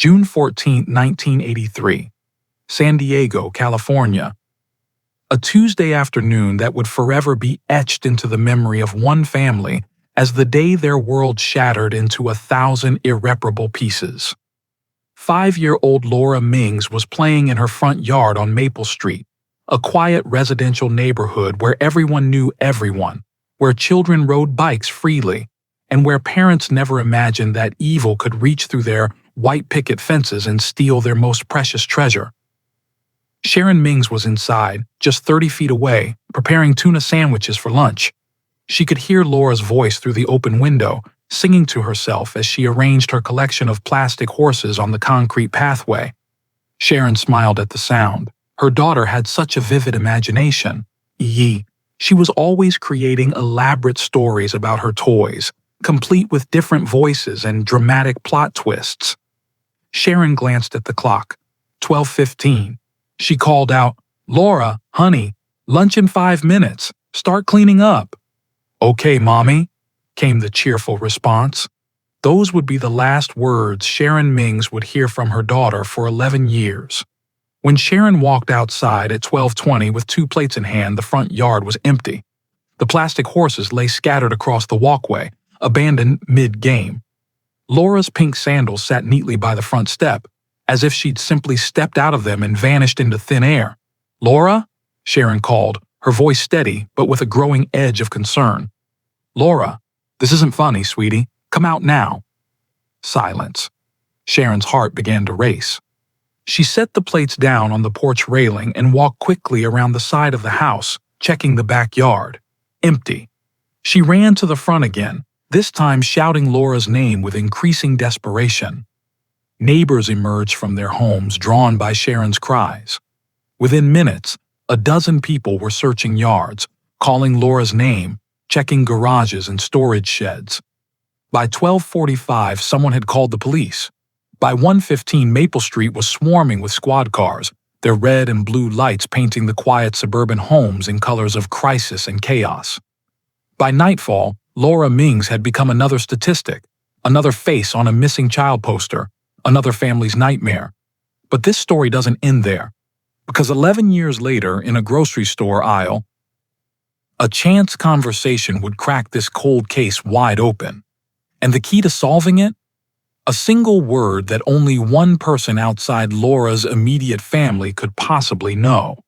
June 14, 1983, San Diego, California. A Tuesday afternoon that would forever be etched into the memory of one family as the day their world shattered into 1,000 irreparable pieces. 5-year-old Laura Mings was playing in her front yard on Maple Street, a quiet residential neighborhood where everyone knew everyone, where children rode bikes freely, and where parents never imagined that evil could reach through their white picket fences and steal their most precious treasure. Sharon Mings was inside, just 30 feet away, preparing tuna sandwiches for lunch. She could hear Laura's voice through the open window, singing to herself as she arranged her collection of plastic horses on the concrete pathway. Sharon smiled at the sound. Her daughter had such a vivid imagination. She was always creating elaborate stories about her toys, complete with different voices and dramatic plot twists. Sharon glanced at the clock. 12:15. She called out, "Laura, honey, lunch in 5 minutes. Start cleaning up." "Okay, Mommy," came the cheerful response. Those would be the last words Sharon Mings would hear from her daughter for 11 years. When Sharon walked outside at 12:20 with 2 plates in hand, the front yard was empty. The plastic horses lay scattered across the walkway, abandoned mid-game. Laura's pink sandals sat neatly by the front step, as if she'd simply stepped out of them and vanished into thin air. "Laura?" Sharon called, her voice steady but with a growing edge of concern. "Laura, this isn't funny, sweetie. Come out now." Silence. Sharon's heart began to race. She set the plates down on the porch railing and walked quickly around the side of the house, checking the backyard. Empty. She ran to the front again, this time shouting Laura's name with increasing desperation. Neighbors emerged from their homes, drawn by Sharon's cries. Within minutes, a dozen people were searching yards, calling Laura's name, checking garages and storage sheds. By 12:45, someone had called the police. By 1:15, Maple Street was swarming with squad cars, their red and blue lights painting the quiet suburban homes in colors of crisis and chaos. By nightfall, Laura Mings had become another statistic, another face on a missing child poster, another family's nightmare. But this story doesn't end there, because 11 years later, in a grocery store aisle, a chance conversation would crack this cold case wide open. And the key to solving it? A single word that only one person outside Laura's immediate family could possibly know: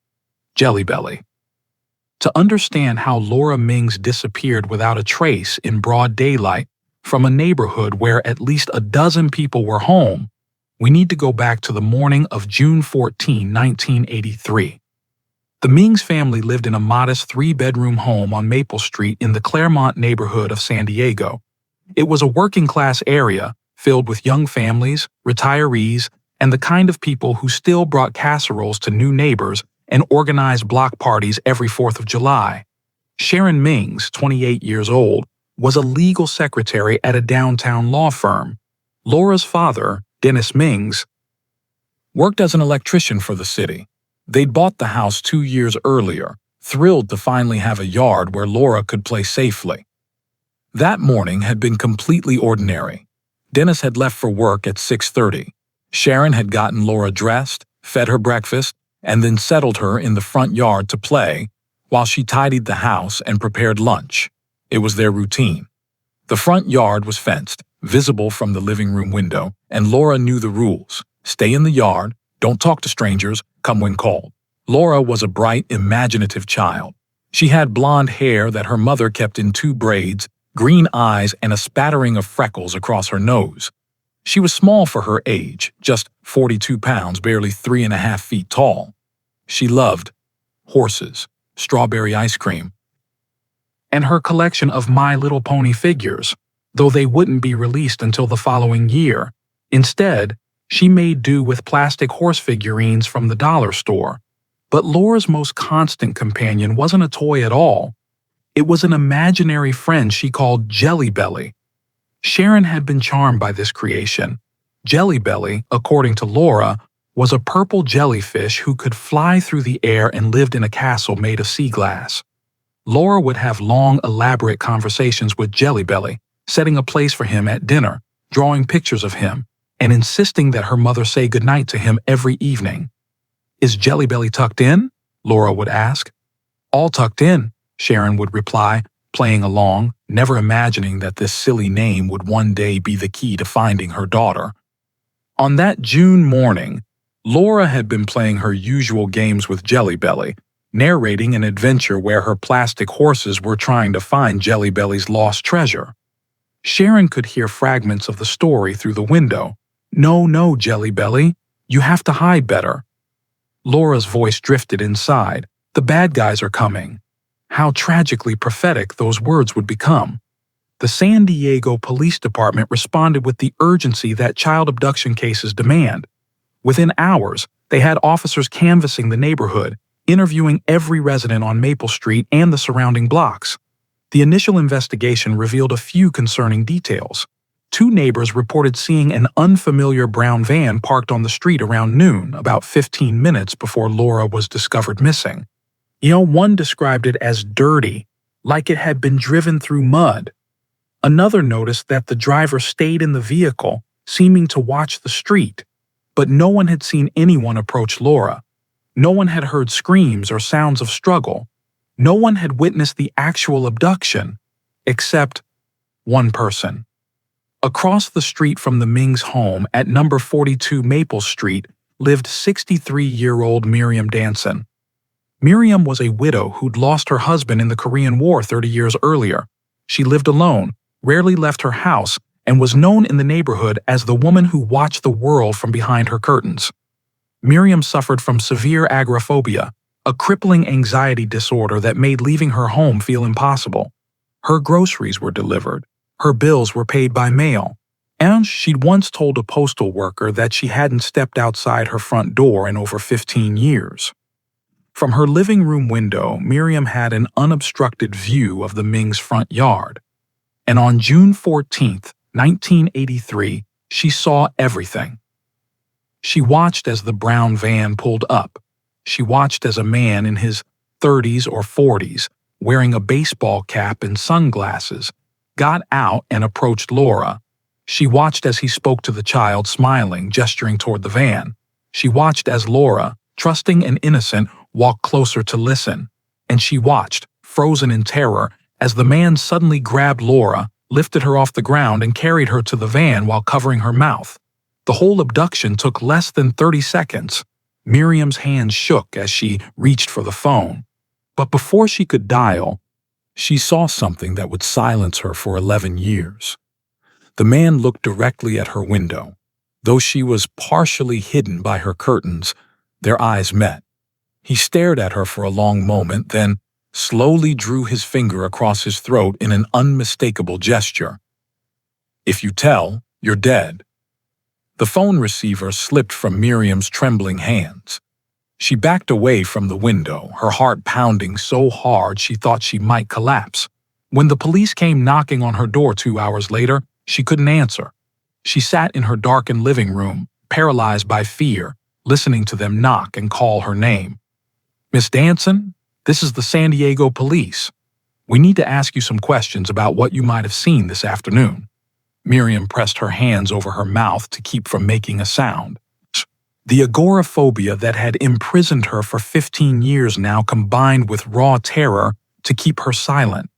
Jelly Belly. To understand how Laura Mings disappeared without a trace in broad daylight from a neighborhood where at least a dozen people were home, we need to go back to the morning of June 14, 1983. The Mings family lived in a modest 3-bedroom home on Maple Street in the Claremont neighborhood of San Diego. It was a working-class area filled with young families, retirees, and the kind of people who still brought casseroles to new neighbors and organized block parties every 4th of July. Sharon Mings, 28 years old, was a legal secretary at a downtown law firm. Laura's father, Dennis Mings, worked as an electrician for the city. They'd bought the house 2 years earlier, thrilled to finally have a yard where Laura could play safely. That morning had been completely ordinary. Dennis had left for work at 6:30. Sharon had gotten Laura dressed, fed her breakfast, and then settled her in the front yard to play while she tidied the house and prepared lunch. It was their routine. The front yard was fenced, visible from the living room window, and Laura knew the rules. Stay in the yard, don't talk to strangers, come when called. Laura was a bright, imaginative child. She had blonde hair that her mother kept in 2 braids, green eyes, and a spattering of freckles across her nose. She was small for her age, just 42 pounds, barely 3.5 feet tall. She loved horses, strawberry ice cream, and her collection of My Little Pony figures, though they wouldn't be released until the following year. Instead, she made do with plastic horse figurines from the dollar store. But Laura's most constant companion wasn't a toy at all. It was an imaginary friend she called Jelly Belly. Sharon had been charmed by this creation. Jelly Belly, according to Laura, was a purple jellyfish who could fly through the air and lived in a castle made of sea glass. Laura would have long, elaborate conversations with Jelly Belly, setting a place for him at dinner, drawing pictures of him, and insisting that her mother say goodnight to him every evening. "Is Jelly Belly tucked in?" Laura would ask. "All tucked in," Sharon would reply, playing along, never imagining that this silly name would one day be the key to finding her daughter. On that June morning, Laura had been playing her usual games with Jelly Belly, narrating an adventure where her plastic horses were trying to find Jelly Belly's lost treasure. Sharon could hear fragments of the story through the window. "No, no, Jelly Belly, you have to hide better." Laura's voice drifted inside. "The bad guys are coming." How tragically prophetic those words would become. The San Diego Police Department responded with the urgency that child abduction cases demand. Within hours, they had officers canvassing the neighborhood, interviewing every resident on Maple Street and the surrounding blocks. The initial investigation revealed a few concerning details. 2 neighbors reported seeing an unfamiliar brown van parked on the street around noon, about 15 minutes before Laura was discovered missing. One described it as dirty, like it had been driven through mud. Another noticed that the driver stayed in the vehicle, seeming to watch the street, but no one had seen anyone approach Laura. No one had heard screams or sounds of struggle. No one had witnessed the actual abduction, except one person. Across the street from the Mings home at number 42 Maple Street lived 63-year-old Miriam Danson. Miriam was a widow who'd lost her husband in the Korean War 30 years earlier. She lived alone, rarely left her house, and was known in the neighborhood as the woman who watched the world from behind her curtains. Miriam suffered from severe agoraphobia, a crippling anxiety disorder that made leaving her home feel impossible. Her groceries were delivered, her bills were paid by mail, and she'd once told a postal worker that she hadn't stepped outside her front door in over 15 years. From her living room window, Miriam had an unobstructed view of the Mings' front yard. And on June 14, 1983, she saw everything. She watched as the brown van pulled up. She watched as a man in his 30s or 40s, wearing a baseball cap and sunglasses, got out and approached Laura. She watched as he spoke to the child, smiling, gesturing toward the van. She watched as Laura, trusting and innocent, walked closer to listen. And she watched, frozen in terror, as the man suddenly grabbed Laura, lifted her off the ground, and carried her to the van while covering her mouth. The whole abduction took less than 30 seconds. Miriam's hands shook as she reached for the phone. But before she could dial, she saw something that would silence her for 11 years. The man looked directly at her window. Though she was partially hidden by her curtains, their eyes met. He stared at her for a long moment, then slowly drew his finger across his throat in an unmistakable gesture. "If you tell, you're dead." The phone receiver slipped from Miriam's trembling hands. She backed away from the window, her heart pounding so hard she thought she might collapse. When the police came knocking on her door 2 hours later, she couldn't answer. She sat in her darkened living room, paralyzed by fear, listening to them knock and call her name. "Miss Danson, this is the San Diego Police. We need to ask you some questions about what you might have seen this afternoon." Miriam pressed her hands over her mouth to keep from making a sound. The agoraphobia that had imprisoned her for 15 years now combined with raw terror to keep her silent.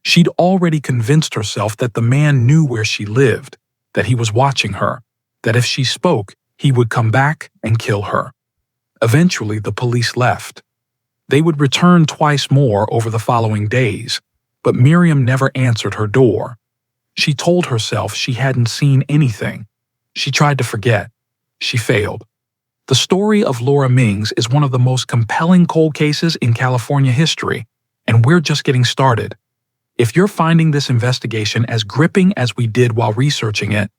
She'd already convinced herself that the man knew where she lived, that he was watching her, that if she spoke, he would come back and kill her. Eventually, the police left. They would return twice more over the following days, but Miriam never answered her door. She told herself she hadn't seen anything. She tried to forget. She failed. The story of Laura Mings is one of the most compelling cold cases in California history, and we're just getting started. If you're finding this investigation as gripping as we did while researching it,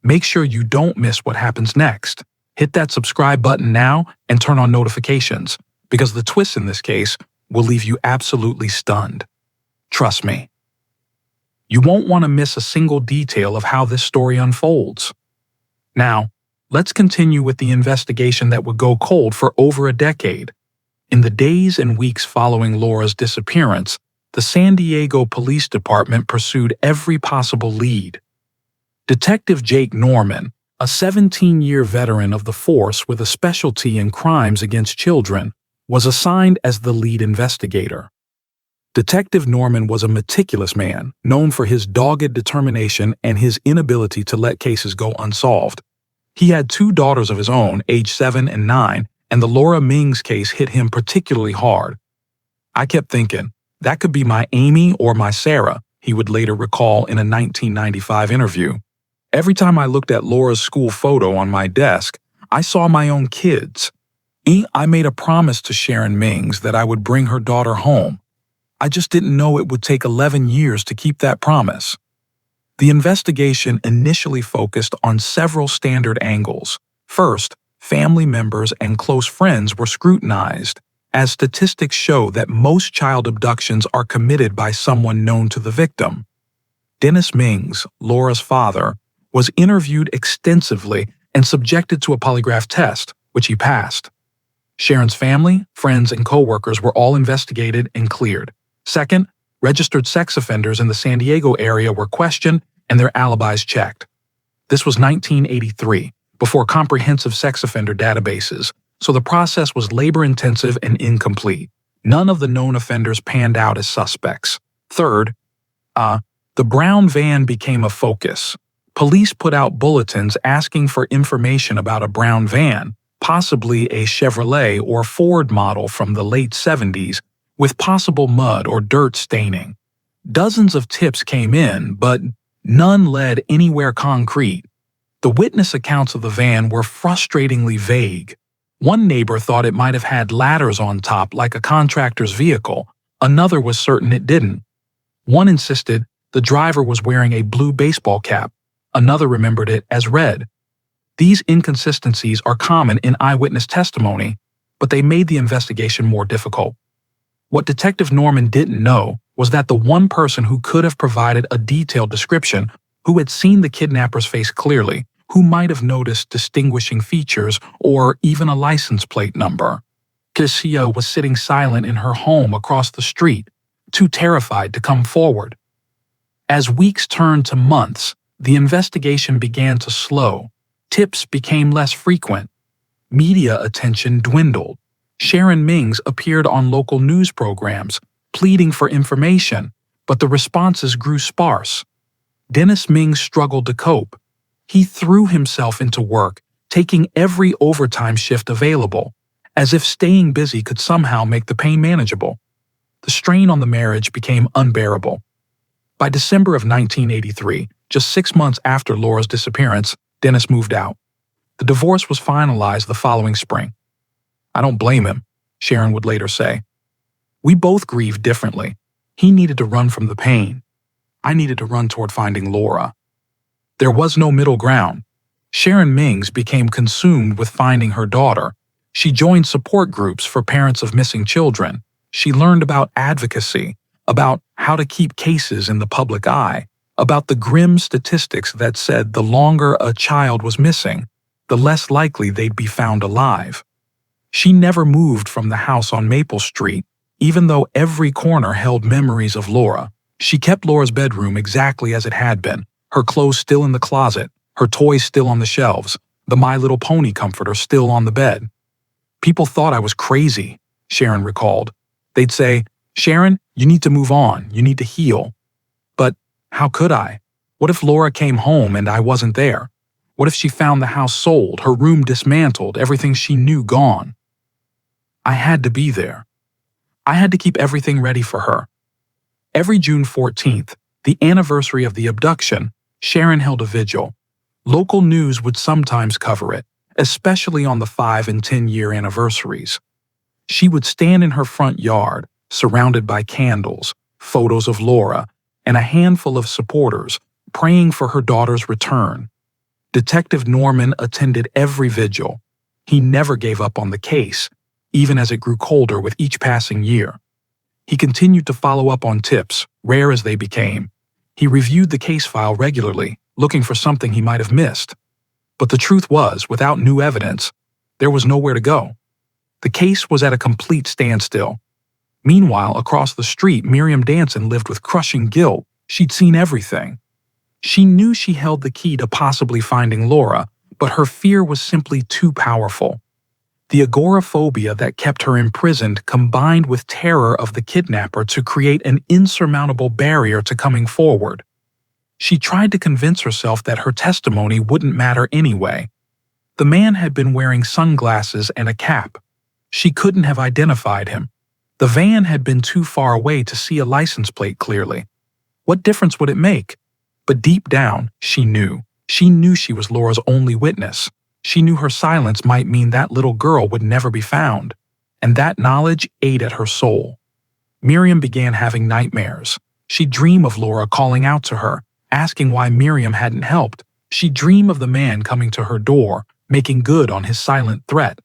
make sure you don't miss what happens next. Hit that subscribe button now and turn on notifications, because the twists in this case will leave you absolutely stunned. Trust me. You won't want to miss a single detail of how this story unfolds. Now, let's continue with the investigation that would go cold for over a decade. In the days and weeks following Laura's disappearance, the San Diego Police Department pursued every possible lead. Detective Jake Norman, A 17-year veteran of the force with a specialty in crimes against children, was assigned as the lead investigator. Detective Norman was a meticulous man, known for his dogged determination and his inability to let cases go unsolved. He had 2 daughters of his own, aged 7 and 9, and the Laura Mings case hit him particularly hard. "I kept thinking, that could be my Amy or my Sarah," he would later recall in a 1995 interview. "Every time I looked at Laura's school photo on my desk, I saw my own kids. I made a promise to Sharon Mings that I would bring her daughter home. I just didn't know it would take 11 years to keep that promise." The investigation initially focused on several standard angles. First, family members and close friends were scrutinized, as statistics show that most child abductions are committed by someone known to the victim. Dennis Mings, Laura's father, was interviewed extensively and subjected to a polygraph test, which he passed. Sharon's family, friends, and co-workers were all investigated and cleared. Second, registered sex offenders in the San Diego area were questioned and their alibis checked. This was 1983, before comprehensive sex offender databases, so the process was labor-intensive and incomplete. None of the known offenders panned out as suspects. Third, the brown van became a focus. Police put out bulletins asking for information about a brown van, possibly a Chevrolet or Ford model from the late 70s, with possible mud or dirt staining. Dozens of tips came in, but none led anywhere concrete. The witness accounts of the van were frustratingly vague. One neighbor thought it might have had ladders on top like a contractor's vehicle. Another was certain it didn't. One insisted the driver was wearing a blue baseball cap. Another remembered it as red. These inconsistencies are common in eyewitness testimony, but they made the investigation more difficult. What Detective Norman didn't know was that the one person who could have provided a detailed description, who had seen the kidnapper's face clearly, who might have noticed distinguishing features or even a license plate number. Garcia was sitting silent in her home across the street, too terrified to come forward. As weeks turned to months, the investigation began to slow. Tips became less frequent. Media attention dwindled. Sharon Mings appeared on local news programs, pleading for information, but the responses grew sparse. Dennis Mings struggled to cope. He threw himself into work, taking every overtime shift available, as if staying busy could somehow make the pain manageable. The strain on the marriage became unbearable. By December of 1983, just 6 months after Laura's disappearance, Dennis moved out. The divorce was finalized the following spring. "I don't blame him," Sharon would later say. "We both grieved differently. He needed to run from the pain. I needed to run toward finding Laura." There was no middle ground. Sharon Mings became consumed with finding her daughter. She joined support groups for parents of missing children. She learned about advocacy, about how to keep cases in the public eye, about the grim statistics that said the longer a child was missing, the less likely they'd be found alive. She never moved from the house on Maple Street, even though every corner held memories of Laura. She kept Laura's bedroom exactly as it had been, her clothes still in the closet, her toys still on the shelves, the My Little Pony comforter still on the bed. "People thought I was crazy," Sharon recalled. They'd say, "Sharon, you need to move on, you need to heal." But how could I? What if Laura came home and I wasn't there? What if she found the house sold, her room dismantled, everything she knew gone? I had to be there. I had to keep everything ready for her. Every June 14th, the anniversary of the abduction, Sharon held a vigil. Local news would sometimes cover it, especially on the 5 and 10-year anniversaries. She would stand in her front yard, surrounded by candles, photos of Laura, and a handful of supporters, praying for her daughter's return. Detective Norman attended every vigil. He never gave up on the case, even as it grew colder with each passing year. He continued to follow up on tips, rare as they became. He reviewed the case file regularly, looking for something he might have missed. But the truth was, without new evidence, there was nowhere to go. The case was at a complete standstill. Meanwhile, across the street, Miriam Danson lived with crushing guilt. She'd seen everything. She knew she held the key to possibly finding Laura, but her fear was simply too powerful. The agoraphobia that kept her imprisoned combined with terror of the kidnapper to create an insurmountable barrier to coming forward. She tried to convince herself that her testimony wouldn't matter anyway. The man had been wearing sunglasses and a cap. She couldn't have identified him. The van had been too far away to see a license plate clearly. What difference would it make? But deep down, she knew. She knew she was Laura's only witness. She knew her silence might mean that little girl would never be found. And that knowledge ate at her soul. Miriam began having nightmares. She'd dream of Laura calling out to her, asking why Miriam hadn't helped. She'd dream of the man coming to her door, making good on his silent threat.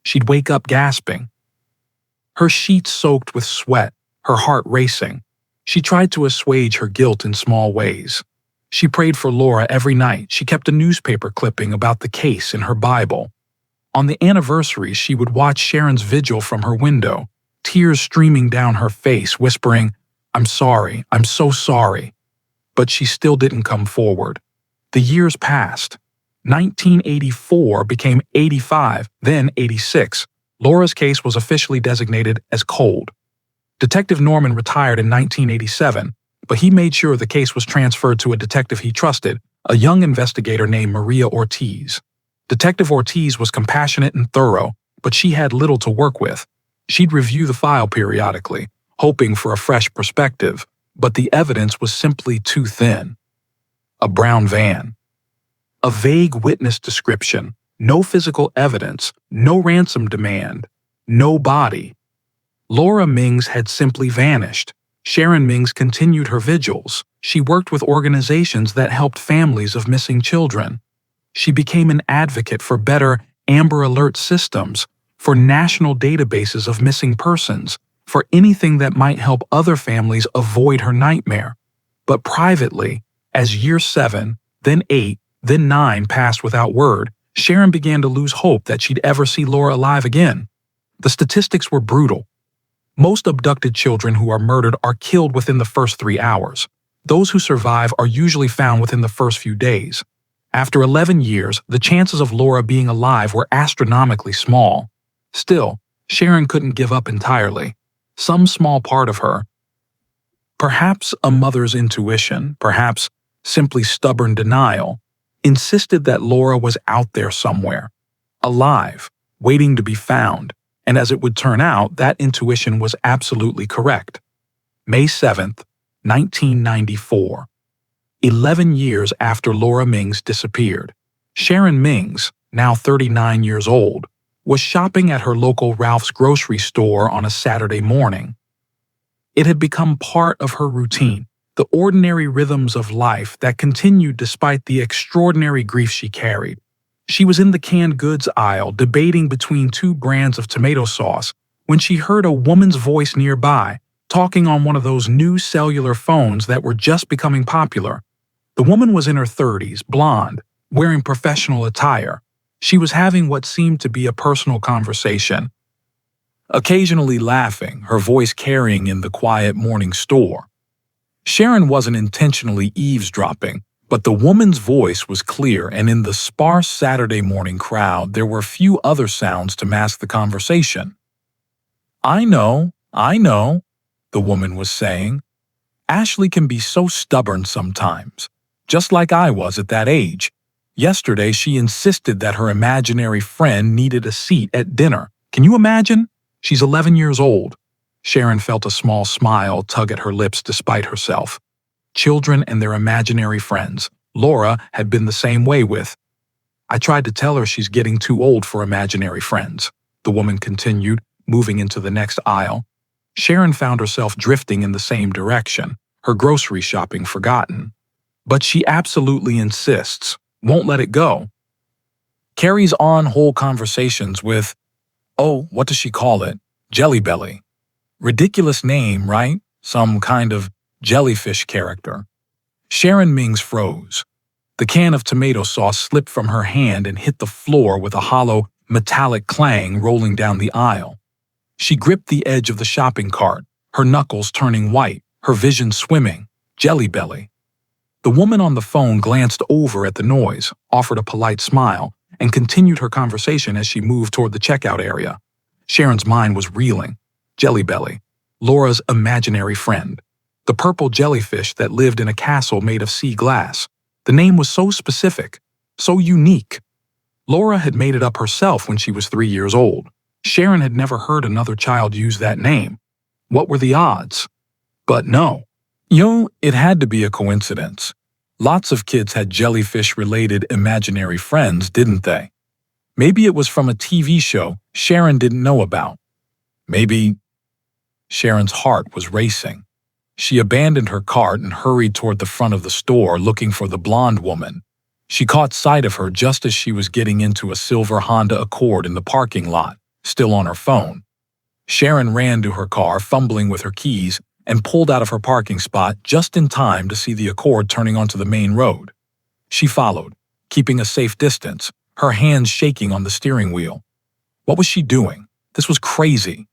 She'd wake up gasping. Her sheets soaked with sweat, her heart racing. She tried to assuage her guilt in small ways. She prayed for Laura every night. She kept a newspaper clipping about the case in her Bible. On the anniversaries, she would watch Sharon's vigil from her window, tears streaming down her face, whispering, "I'm sorry, I'm so sorry." But she still didn't come forward. The years passed. 1984 became 85, then 86. Laura's case was officially designated as cold. Detective Norman retired in 1987, but he made sure the case was transferred to a detective he trusted, a young investigator named Maria Ortiz. Detective Ortiz was compassionate and thorough, but she had little to work with. She'd review the file periodically, hoping for a fresh perspective, but the evidence was simply too thin. A brown van. A vague witness description, no physical evidence, no ransom demand, no body. Laura Mings had simply vanished. Sharon Mings continued her vigils. She worked with organizations that helped families of missing children. She became an advocate for better Amber Alert systems, for national databases of missing persons, for anything that might help other families avoid her nightmare. But privately, as year 7, then 8, then 9 passed without word, Sharon began to lose hope that she'd ever see Laura alive again. The statistics were brutal. Most abducted children who are murdered are killed within the first 3 hours. Those who survive are usually found within the first few days. After 11 years, the chances of Laura being alive were astronomically small. Still, Sharon couldn't give up entirely. Some small part of her, perhaps a mother's intuition, perhaps simply stubborn denial, insisted that Laura was out there somewhere, alive, waiting to be found, and as it would turn out, that intuition was absolutely correct. May 7th, 1994. 11 years after Laura Mings disappeared, Sharon Mings, now 39 years old, was shopping at her local Ralph's grocery store on a Saturday morning. It had become part of her routine, the ordinary rhythms of life that continued despite the extraordinary grief she carried. She was in the canned goods aisle debating between 2 brands of tomato sauce when she heard a woman's voice nearby, talking on one of those new cellular phones that were just becoming popular. The woman was in her 30s, blonde, wearing professional attire. She was having what seemed to be a personal conversation, occasionally laughing, her voice carrying in the quiet morning store. Sharon wasn't intentionally eavesdropping, but the woman's voice was clear, and in the sparse Saturday morning crowd, there were few other sounds to mask the conversation. I know, the woman was saying. Ashley can be so stubborn sometimes, just like I was at that age. Yesterday, she insisted that her imaginary friend needed a seat at dinner. Can you imagine? She's 11 years old. Sharon felt a small smile tug at her lips despite herself. Children and their imaginary friends. Laura had been the same way with. I tried to tell her she's getting too old for imaginary friends, the woman continued, moving into the next aisle. Sharon found herself drifting in the same direction, her grocery shopping forgotten. But she absolutely insists, won't let it go. Carries on whole conversations with, oh, what does she call it? Jelly Belly. Ridiculous name, right? Some kind of jellyfish character. Sharon Mings froze. The can of tomato sauce slipped from her hand and hit the floor with a hollow, metallic clang rolling down the aisle. She gripped the edge of the shopping cart, her knuckles turning white, her vision swimming. Jelly Belly. The woman on the phone glanced over at the noise, offered a polite smile, and continued her conversation as she moved toward the checkout area. Sharon's mind was reeling. Jelly Belly, Laura's imaginary friend. The purple jellyfish that lived in a castle made of sea glass. The name was so specific, so unique. Laura had made it up herself when she was 3 years old. Sharon had never heard another child use that name. What were the odds? But no. It had to be a coincidence. Lots of kids had jellyfish-related imaginary friends, didn't they? Maybe it was from a TV show Sharon didn't know about. Maybe... Sharon's heart was racing. She abandoned her cart and hurried toward the front of the store looking for the blonde woman. She caught sight of her just as she was getting into a silver Honda Accord in the parking lot, still on her phone. Sharon ran to her car, fumbling with her keys, and pulled out of her parking spot just in time to see the Accord turning onto the main road. She followed, keeping a safe distance, her hands shaking on the steering wheel. What was she doing? This was crazy.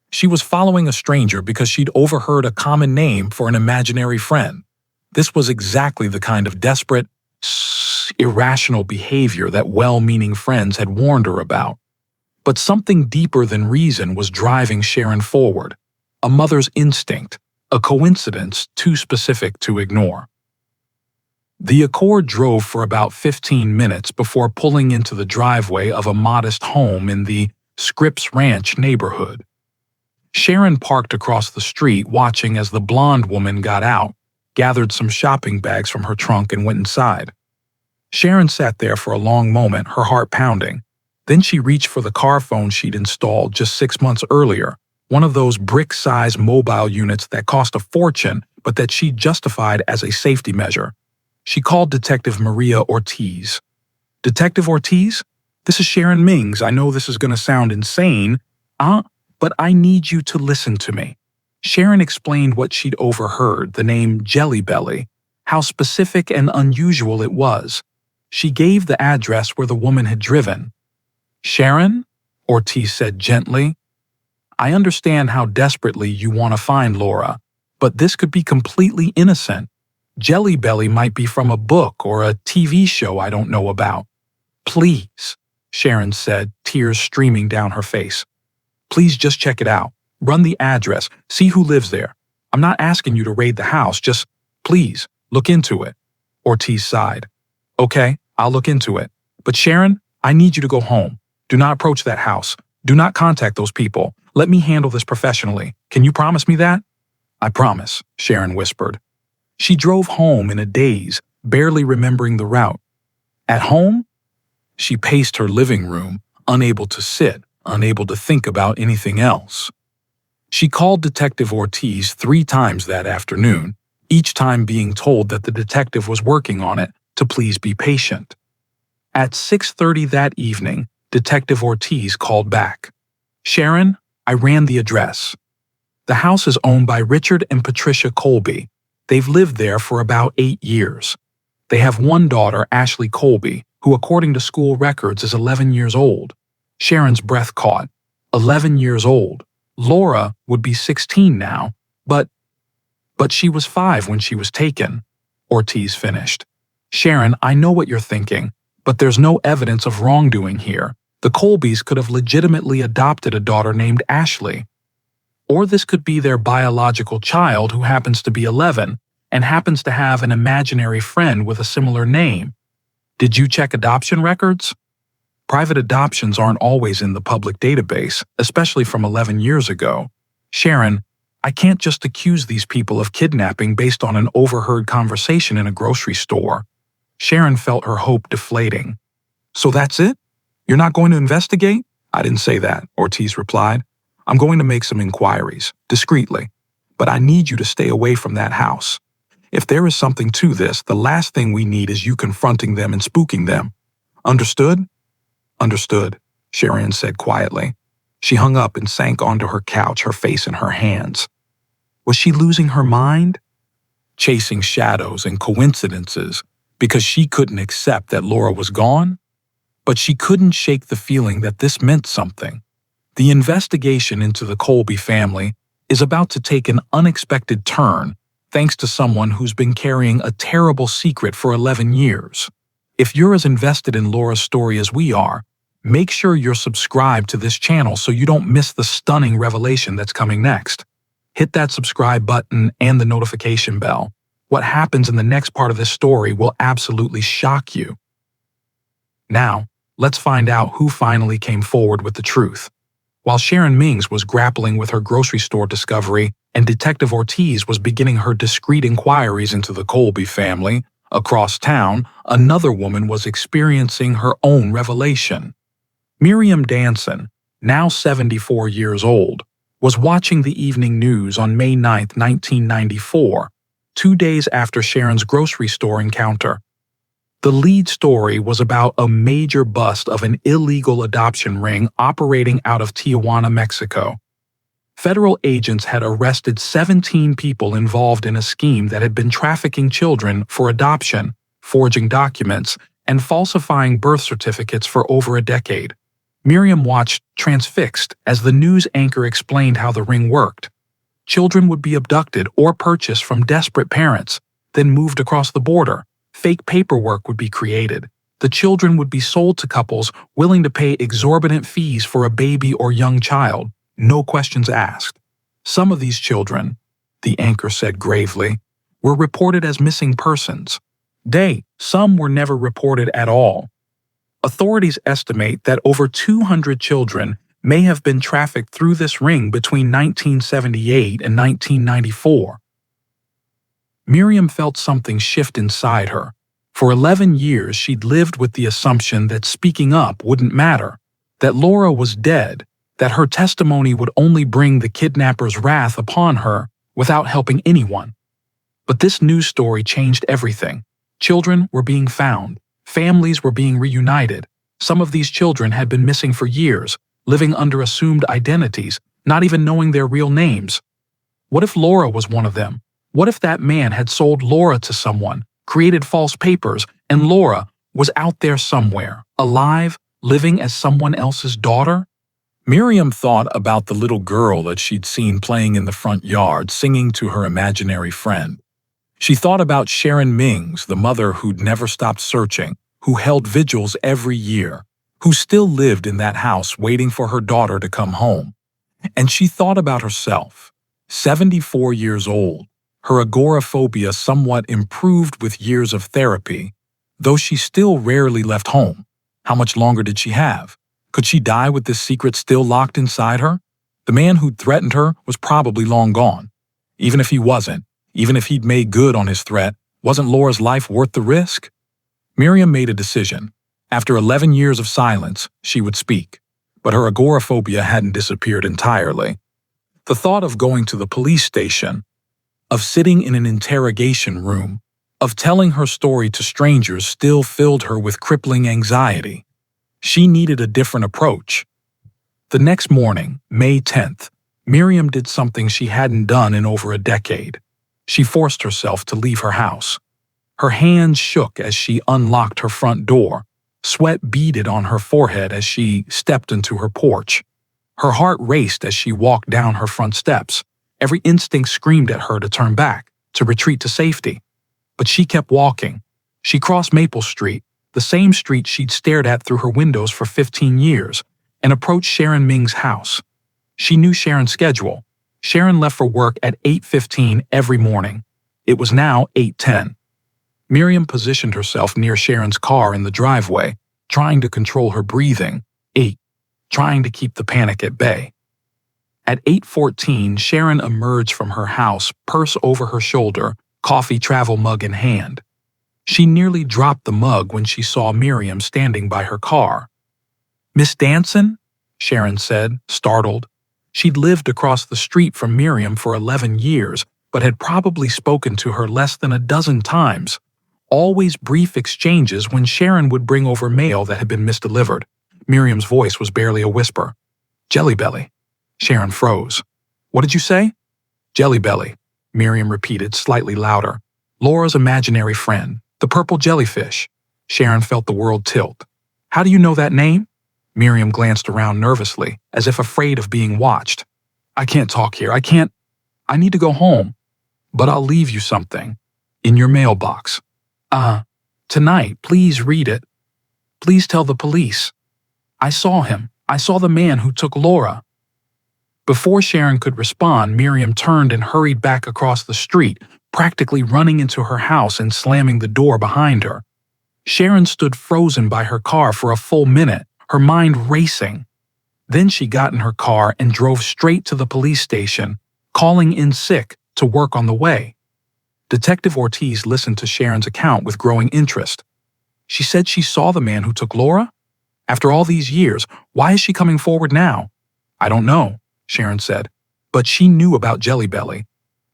She was following a stranger because she'd overheard a common name for an imaginary friend. This was exactly the kind of desperate, irrational behavior that well-meaning friends had warned her about. But something deeper than reason was driving Sharon forward. A mother's instinct, a coincidence too specific to ignore. The Accord drove for about 15 minutes before pulling into the driveway of a modest home in the Scripps Ranch neighborhood. Sharon parked across the street, watching as the blonde woman got out, gathered some shopping bags from her trunk, and went inside. Sharon sat there for a long moment, her heart pounding. Then she reached for the car phone she'd installed just 6 months earlier, one of those brick-sized mobile units that cost a fortune but that she justified as a safety measure. She called Detective Maria Ortiz. "Detective Ortiz? This is Sharon Mings. I know this is going to sound insane, but I need you to listen to me." Sharon explained what she'd overheard, the name Jelly Belly, how specific and unusual it was. She gave the address where the woman had driven. "Sharon," Ortiz said gently, "I understand how desperately you want to find Laura, but this could be completely innocent. Jelly Belly might be from a book or a TV show I don't know about." "Please," Sharon said, tears streaming down her face. "Please just check it out. Run the address. See who lives there. I'm not asking you to raid the house. Just, please, look into it." Ortiz sighed. "Okay, I'll look into it. But Sharon, I need you to go home. Do not approach that house. Do not contact those people. Let me handle this professionally. Can you promise me that?" "I promise," Sharon whispered. She drove home in a daze, barely remembering the route. At home? She paced her living room, unable to sit, unable to think about anything else. She called Detective Ortiz 3 times that afternoon, each time being told that the detective was working on it, to please be patient. At 6:30 that evening, Detective Ortiz called back. "Sharon, I ran the address. The house is owned by Richard and Patricia Colby. They've lived there for about 8 years. They have one daughter, Ashley Colby, who according to school records is 11 years old." Sharon's breath caught. 11 years old. Laura would be 16 now, but she was 5 when she was taken, Ortiz finished. "Sharon, I know what you're thinking, but there's no evidence of wrongdoing here. The Colbys could have legitimately adopted a daughter named Ashley. Or this could be their biological child who happens to be 11 and happens to have an imaginary friend with a similar name. Did you check adoption records?" Private adoptions aren't always in the public database, especially from 11 years ago. "Sharon, I can't just accuse these people of kidnapping based on an overheard conversation in a grocery store." Sharon felt her hope deflating. "So that's it? You're not going to investigate?" "I didn't say that," Ortiz replied. "I'm going to make some inquiries, discreetly, but I need you to stay away from that house. If there is something to this, the last thing we need is you confronting them and spooking them. Understood?" "Understood," Sharon said quietly. She hung up and sank onto her couch, her face in her hands. Was she losing her mind? Chasing shadows and coincidences because she couldn't accept that Laura was gone? But she couldn't shake the feeling that this meant something. The investigation into the Colby family is about to take an unexpected turn, thanks to someone who's been carrying a terrible secret for 11 years. If you're as invested in Laura's story as we are, make sure you're subscribed to this channel so you don't miss the stunning revelation that's coming next. Hit that subscribe button and the notification bell. What happens in the next part of this story will absolutely shock you. Now, let's find out who finally came forward with the truth. While Sharon Mings was grappling with her grocery store discovery and Detective Ortiz was beginning her discreet inquiries into the Colby family, across town, another woman was experiencing her own revelation. Miriam Danson, now 74 years old, was watching the evening news on May 9, 1994, 2 days after Sharon's grocery store encounter. The lead story was about a major bust of an illegal adoption ring operating out of Tijuana, Mexico. Federal agents had arrested 17 people involved in a scheme that had been trafficking children for adoption, forging documents, and falsifying birth certificates for over a decade. Miriam watched transfixed as the news anchor explained how the ring worked. Children would be abducted or purchased from desperate parents, then moved across the border. Fake paperwork would be created. The children would be sold to couples willing to pay exorbitant fees for a baby or young child, no questions asked. Some of these children, the anchor said gravely, were reported as missing persons. Some were never reported at all. Authorities estimate that over 200 children may have been trafficked through this ring between 1978 and 1994. Miriam felt something shift inside her. For 11 years, she'd lived with the assumption that speaking up wouldn't matter, that Laura was dead, that her testimony would only bring the kidnapper's wrath upon her without helping anyone. But this news story changed everything. Children were being found. Families were being reunited. Some of these children had been missing for years, living under assumed identities, not even knowing their real names. What if Laura was one of them? What if that man had sold Laura to someone, created false papers, and Laura was out there somewhere, alive, living as someone else's daughter? Miriam thought about the little girl that she'd seen playing in the front yard, singing to her imaginary friend. She thought about Sharon Mings, the mother who'd never stopped searching, who held vigils every year, who still lived in that house waiting for her daughter to come home. And she thought about herself, 74 years old, her agoraphobia somewhat improved with years of therapy, though she still rarely left home. How much longer did she have? Could she die with this secret still locked inside her? The man who'd threatened her was probably long gone. Even if he wasn't, even if he'd made good on his threat, wasn't Laura's life worth the risk? Miriam made a decision. After 11 years of silence, she would speak. But her agoraphobia hadn't disappeared entirely. The thought of going to the police station, of sitting in an interrogation room, of telling her story to strangers still filled her with crippling anxiety. She needed a different approach. The next morning, May 10th, Miriam did something she hadn't done in over a decade. She forced herself to leave her house. Her hands shook as she unlocked her front door. Sweat beaded on her forehead as she stepped into her porch. Her heart raced as she walked down her front steps. Every instinct screamed at her to turn back, to retreat to safety. But she kept walking. She crossed Maple Street, the same street she'd stared at through her windows for 15 years, and approached Sharon Mings' house. She knew Sharon's schedule. Sharon left for work at 8:15 every morning. It was now 8:10. Miriam positioned herself near Sharon's car in the driveway, trying to control her breathing, trying to keep the panic at bay. At 8:14, Sharon emerged from her house, purse over her shoulder, coffee travel mug in hand. She nearly dropped the mug when she saw Miriam standing by her car. "Miss Danson?" Sharon said, startled. She'd lived across the street from Miriam for 11 years, but had probably spoken to her less than a dozen times. Always brief exchanges when Sharon would bring over mail that had been misdelivered. Miriam's voice was barely a whisper. "Jelly Belly." Sharon froze. "What did you say?" "Jelly Belly," Miriam repeated slightly louder. "Laura's imaginary friend, the purple jellyfish." Sharon felt the world tilt. "How do you know that name?" Miriam glanced around nervously, as if afraid of being watched. "I can't talk here. I need to go home." But I'll leave you something. In your mailbox. Tonight, please read it. Please tell the police. I saw him. I saw the man who took Laura." Before Sharon could respond, Miriam turned and hurried back across the street, practically running into her house and slamming the door behind her. Sharon stood frozen by her car for a full minute, her mind racing. Then she got in her car and drove straight to the police station, calling in sick to work on the way. Detective Ortiz listened to Sharon's account with growing interest. She said she saw the man who took Laura? After all these years, why is she coming forward now? "I don't know," Sharon said, "but she knew about Jelly Belly.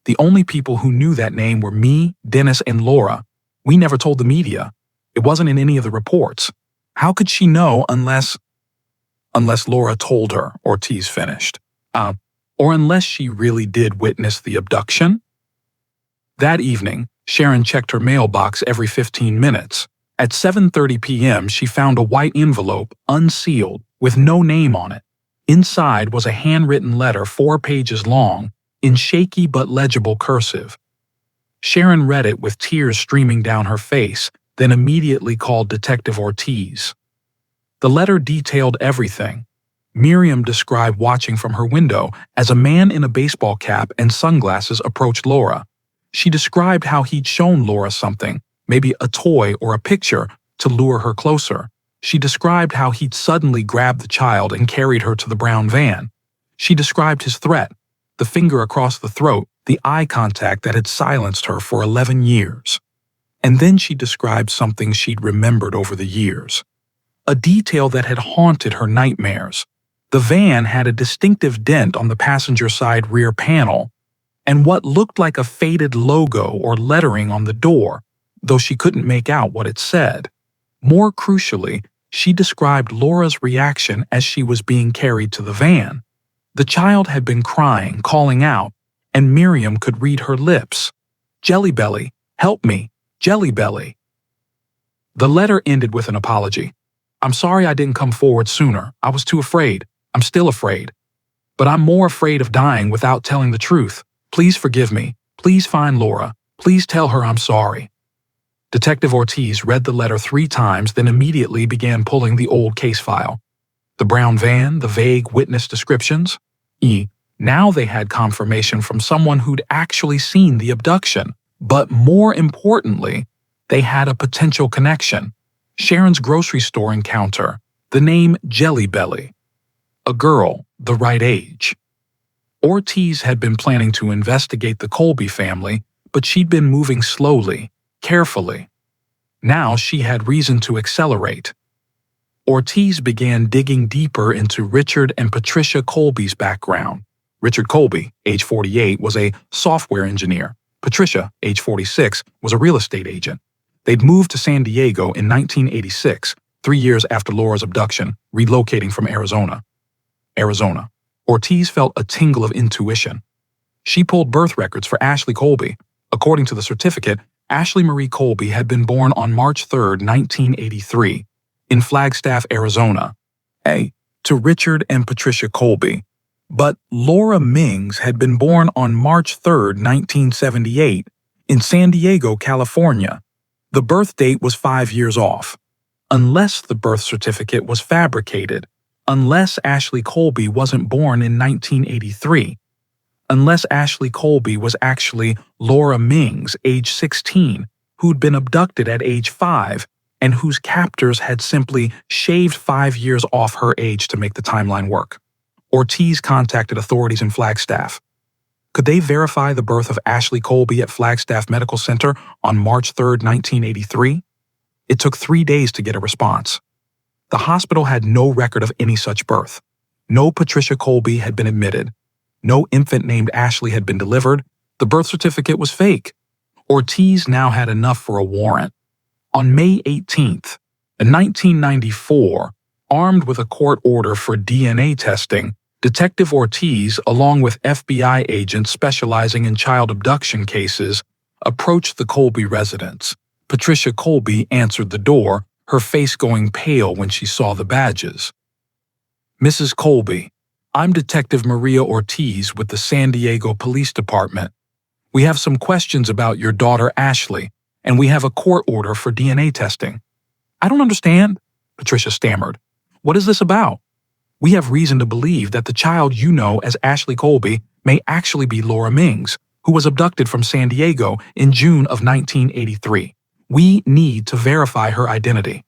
The only people who knew that name were me, Dennis, and Laura. We never told the media. It wasn't in any of the reports. How could she know unless Laura told her," Ortiz finished. Or unless she really did witness the abduction? That evening, Sharon checked her mailbox every 15 minutes. At 7:30 p.m., she found a white envelope, unsealed, with no name on it. Inside was a handwritten letter 4 pages long, in shaky but legible cursive. Sharon read it with tears streaming down her face, then immediately called Detective Ortiz. The letter detailed everything. Miriam described watching from her window as a man in a baseball cap and sunglasses approached Laura. She described how he'd shown Laura something, maybe a toy or a picture, to lure her closer. She described how he'd suddenly grabbed the child and carried her to the brown van. She described his threat, the finger across the throat, the eye contact that had silenced her for 11 years. And then she described something she'd remembered over the years. A detail that had haunted her nightmares. The van had a distinctive dent on the passenger side rear panel, and what looked like a faded logo or lettering on the door, though she couldn't make out what it said. More crucially, she described Laura's reaction as she was being carried to the van. The child had been crying, calling out, and Miriam could read her lips. "Jelly Belly, help me, Jelly Belly." The letter ended with an apology. "I'm sorry I didn't come forward sooner. I was too afraid. I'm still afraid. But I'm more afraid of dying without telling the truth. Please forgive me. Please find Laura. Please tell her I'm sorry." Detective Ortiz read the letter 3 times, then immediately began pulling the old case file. The brown van, the vague witness descriptions. Now they had confirmation from someone who'd actually seen the abduction. But more importantly, they had a potential connection. Sharon's grocery store encounter, the name Jelly Belly. A girl, the right age. Ortiz had been planning to investigate the Colby family, but she'd been moving slowly, carefully. Now she had reason to accelerate. Ortiz began digging deeper into Richard and Patricia Colby's background. Richard Colby, age 48, was a software engineer. Patricia, age 46, was a real estate agent. They'd moved to San Diego in 1986, 3 years after Laura's abduction, relocating from Arizona. Ortiz felt a tingle of intuition. She pulled birth records for Ashley Colby. According to the certificate, Ashley Marie Colby had been born on March 3, 1983, in Flagstaff, Arizona, to Richard and Patricia Colby. But Laura Mings had been born on March 3, 1978, in San Diego, California. The birth date was 5 years off. Unless the birth certificate was fabricated, unless Ashley Colby wasn't born in 1983, unless Ashley Colby was actually Laura Mings, age 16, who'd been abducted at age 5 and whose captors had simply shaved 5 years off her age to make the timeline work. Ortiz contacted authorities in Flagstaff. Could they verify the birth of Ashley Colby at Flagstaff Medical Center on March 3, 1983? It took 3 days to get a response. The hospital had no record of any such birth. No Patricia Colby had been admitted. No infant named Ashley had been delivered. The birth certificate was fake. Ortiz now had enough for a warrant. On May 18th, 1994, armed with a court order for DNA testing, Detective Ortiz, along with FBI agents specializing in child abduction cases, approached the Colby residence. Patricia Colby answered the door, her face going pale when she saw the badges. "Mrs. Colby, I'm Detective Maria Ortiz with the San Diego Police Department. We have some questions about your daughter Ashley, and we have a court order for DNA testing." "I don't understand," Patricia stammered. "What is this about?" "We have reason to believe that the child you know as Ashley Colby may actually be Laura Mings, who was abducted from San Diego in June of 1983. We need to verify her identity."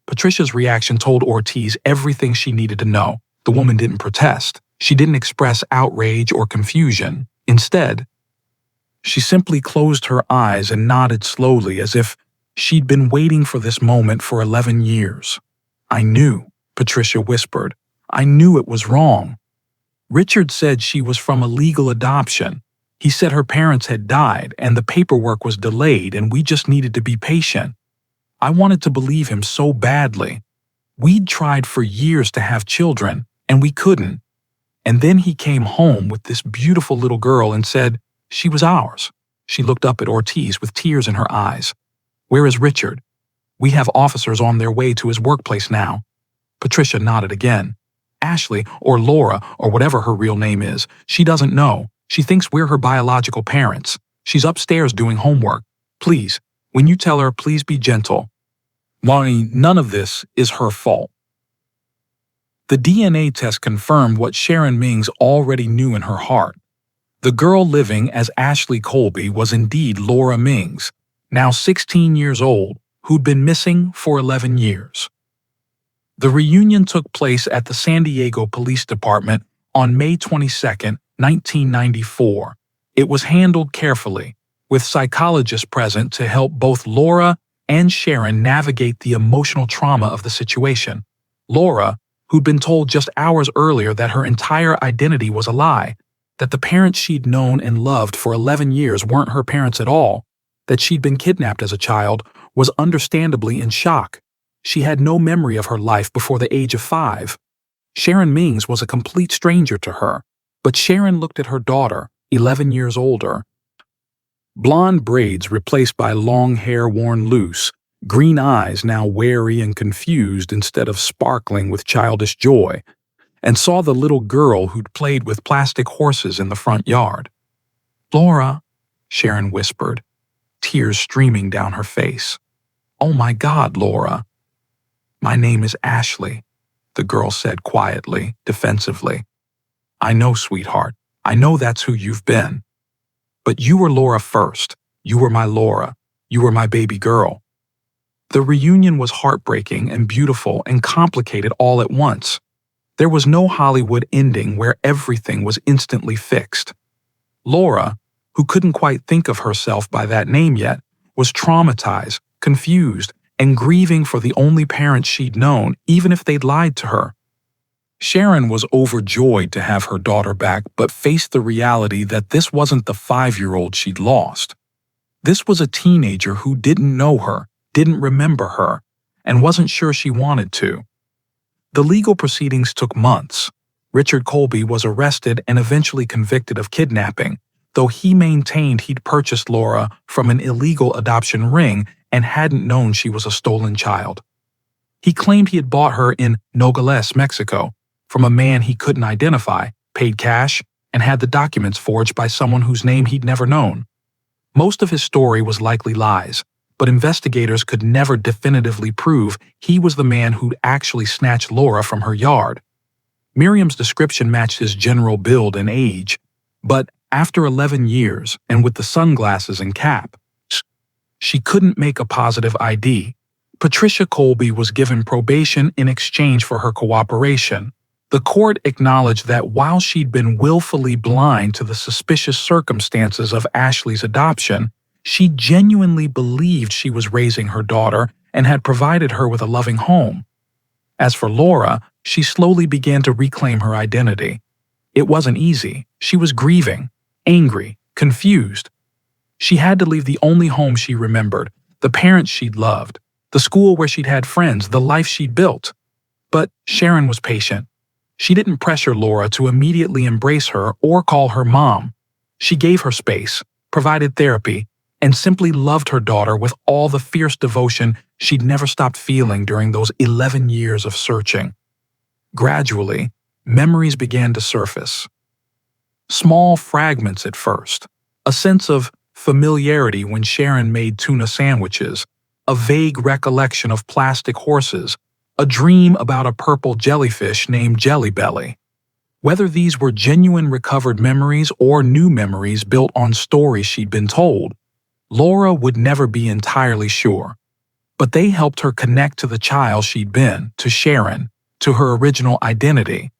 Patricia's reaction told Ortiz everything she needed to know. The woman didn't protest. She didn't express outrage or confusion. Instead, she simply closed her eyes and nodded slowly as if she'd been waiting for this moment for 11 years. "I knew," Patricia whispered. "I knew it was wrong. Richard said she was from a legal adoption. He said her parents had died and the paperwork was delayed and we just needed to be patient. I wanted to believe him so badly. We'd tried for years to have children, and we couldn't. And then he came home with this beautiful little girl and said she was ours." She looked up at Ortiz with tears in her eyes. "Where is Richard?" "We have officers on their way to his workplace now." Patricia nodded again. "Ashley, or Laura, or whatever her real name is, she doesn't know. She thinks we're her biological parents. She's upstairs doing homework. Please, when you tell her, please be gentle. Lonnie, none of this is her fault." The DNA test confirmed what Sharon Mings already knew in her heart. The girl living as Ashley Colby was indeed Laura Mings, now 16 years old, who'd been missing for 11 years. The reunion took place at the San Diego Police Department on May 22, 1994. It was handled carefully, with psychologists present to help both Laura and Sharon navigate the emotional trauma of the situation. Laura, who'd been told just hours earlier that her entire identity was a lie, that the parents she'd known and loved for 11 years weren't her parents at all, that she'd been kidnapped as a child, was understandably in shock. She had no memory of her life before the age of 5. Sharon Mings was a complete stranger to her, but Sharon looked at her daughter, 11 years older. Blonde braids replaced by long hair worn loose, green eyes now wary and confused instead of sparkling with childish joy, and saw the little girl who'd played with plastic horses in the front yard. "Laura," Sharon whispered, tears streaming down her face. "Oh my God, Laura." "My name is Ashley," the girl said quietly, defensively. "I know, sweetheart. I know that's who you've been. But you were Laura first. You were my Laura. You were my baby girl." The reunion was heartbreaking and beautiful and complicated all at once. There was no Hollywood ending where everything was instantly fixed. Laura, who couldn't quite think of herself by that name yet, was traumatized, confused, and grieving for the only parents she'd known, even if they'd lied to her. Sharon was overjoyed to have her daughter back, but faced the reality that this wasn't the 5-year-old she'd lost. This was a teenager who didn't know her, didn't remember her, and wasn't sure she wanted to. The legal proceedings took months. Richard Colby was arrested and eventually convicted of kidnapping, though he maintained he'd purchased Laura from an illegal adoption ring and hadn't known she was a stolen child. He claimed he had bought her in Nogales, Mexico, from a man he couldn't identify, paid cash, and had the documents forged by someone whose name he'd never known. Most of his story was likely lies, but investigators could never definitively prove he was the man who'd actually snatched Laura from her yard. Miriam's description matched his general build and age, but after 11 years and with the sunglasses and cap, she couldn't make a positive ID. Patricia Colby was given probation in exchange for her cooperation. The court acknowledged that while she'd been willfully blind to the suspicious circumstances of Ashley's adoption, she genuinely believed she was raising her daughter and had provided her with a loving home. As for Laura, she slowly began to reclaim her identity. It wasn't easy. She was grieving, angry, confused. She had to leave the only home she remembered, the parents she'd loved, the school where she'd had friends, the life she'd built. But Sharon was patient. She didn't pressure Laura to immediately embrace her or call her mom. She gave her space, provided therapy, and simply loved her daughter with all the fierce devotion she'd never stopped feeling during those 11 years of searching. Gradually, memories began to surface. Small fragments at first, A sense of familiarity when Sharon made tuna sandwiches, a vague recollection of plastic horses, a dream about a purple jellyfish named Jelly Belly. Whether these were genuine recovered memories or new memories built on stories she'd been told, Laura would never be entirely sure. But they helped her connect to the child she'd been, to Sharon, to her original identity.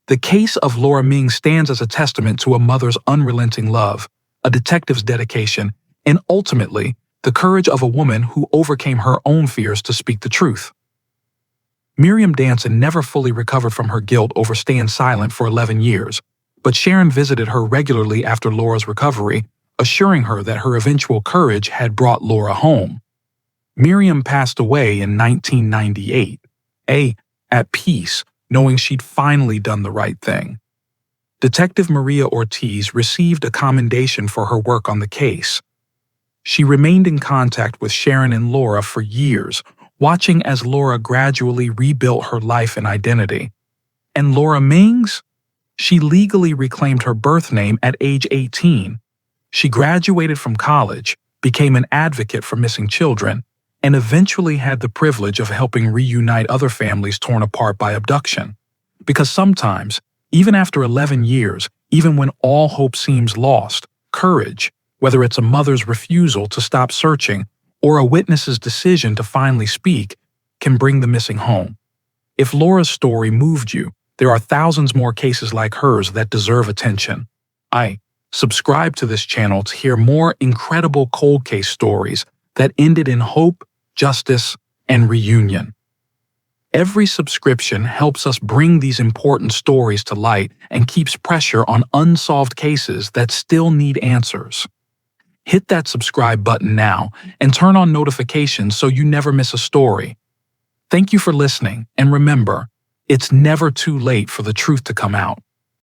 The case of Laura Mings stands as a testament to a mother's unrelenting love, a detective's dedication, and ultimately, the courage of a woman who overcame her own fears to speak the truth. Miriam Danson never fully recovered from her guilt over staying silent for 11 years, but Sharon visited her regularly after Laura's recovery, assuring her that her eventual courage had brought Laura home. Miriam passed away in 1998, at peace, knowing she'd finally done the right thing. Detective Maria Ortiz received a commendation for her work on the case. She remained in contact with Sharon and Laura for years, watching as Laura gradually rebuilt her life and identity. And Laura Mings? She legally reclaimed her birth name at age 18. She graduated from college, became an advocate for missing children, and eventually had the privilege of helping reunite other families torn apart by abduction. Because sometimes, even after 11 years, even when all hope seems lost, courage, whether it's a mother's refusal to stop searching or a witness's decision to finally speak, can bring the missing home. If Laura's story moved you, there are thousands more cases like hers that deserve attention. Subscribe to this channel to hear more incredible cold case stories that ended in hope, justice, and reunion. Every subscription helps us bring these important stories to light and keeps pressure on unsolved cases that still need answers. Hit that subscribe button now and turn on notifications so you never miss a story. Thank you for listening, and remember, it's never too late for the truth to come out.